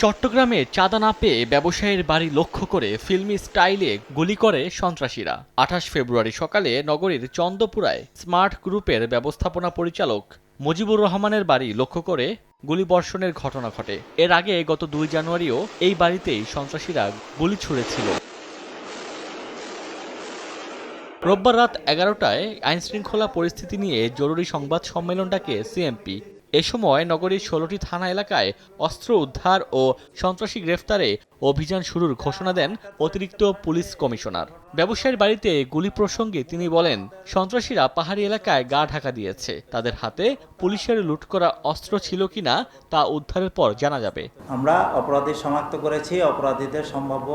চট্টগ্রামে চাঁদা না পেয়ে ব্যবসায়ীর বাড়ি লক্ষ্য করে ফিল্মি স্টাইলে গুলি করে সন্ত্রাসীরা। ২৮ ফেব্রুয়ারি সকালে নগরীর চন্দপুরায় স্মার্ট গ্রুপের ব্যবস্থাপনা পরিচালক মুজিবুর রহমানের বাড়ি লক্ষ্য করে গুলিবর্ষণের ঘটনা ঘটে। এর আগে গত ২ জানুয়ারিও এই বাড়িতেই সন্ত্রাসীরা গুলি ছুড়েছিল। রোববার রাত ১১টায় আইনশৃঙ্খলা পরিস্থিতি নিয়ে জরুরি সংবাদ সম্মেলন ডাকে সিএমপি। এ সময় নগরীর ১৬টি থানা এলাকায় অস্ত্র উদ্ধার ও সন্ত্রাসী গ্রেফতারে অভিযান শুরুর ঘোষণা দেন অতিরিক্ত পুলিশ কমিশনার। ব্যবসায়ীর বাড়িতে গুলি প্রসঙ্গে তিনি বলেন, সন্ত্রাসীরা পাহাড়ি এলাকায় গা ঢাকা দিয়েছে। তাদের হাতে পুলিশের লুট করা অস্ত্র ছিল কিনা তা উদ্ধারের পর জানা যাবে। আমরা অপরাধী শনাক্ত করেছি। অপরাধীদের সম্ভাব্য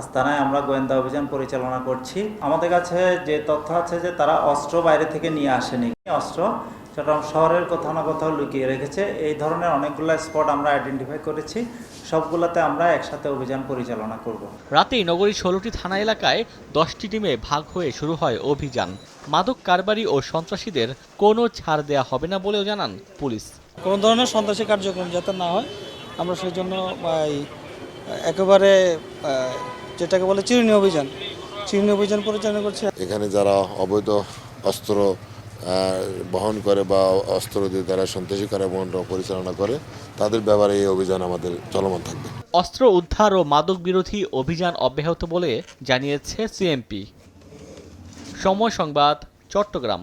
আস্তানায় আমরা গোয়েন্দা অভিযান পরিচালনা করছি। আমাদের কাছে যে তথ্য আছে যে তারা অস্ত্র বাইরে থেকে নিয়ে আসেনি, অস্ত্র চট্টগ্রাম শহরের কোথাও না কোথাও লুকিয়ে রেখেছে। এই ধরনের অনেকগুলো স্পট আমরা আইডেন্টিফাই করেছি। সবগুলোতে আমরা একসাথে অভিযান পরিচালনা করব। রাতেই নগরীর ১৬টি থানা এলাকায় 10টি টিমে ভাগ হয়ে শুরু হয় অভিযান। মাদক কারবারি ও সন্ত্রাসীদের কোনো ছাড় দেয়া হবে না বলেও জানান পুলিশ। কোনো ধরনের সন্ত্রাসী কার্যক্রম যাতে না হয় আমরা সেই জন্য একেবারে যেটাকে বলে চিরুনি অভিযান পরিচালনা করছি। এখানে যারা অবৈধ অস্ত্র বহন করে বা অস্ত্র দিয়ে তারা সন্ত্রাসী কার্যক্রম পরিচালনা করে, তাদের ব্যাপারে এই অভিযান আমাদের চলমান থাকবে। অস্ত্র উদ্ধার ও মাদক বিরোধী অভিযান অব্যাহত বলে জানিয়েছে সিএমপি। সময় সংবাদ, চট্টগ্রাম।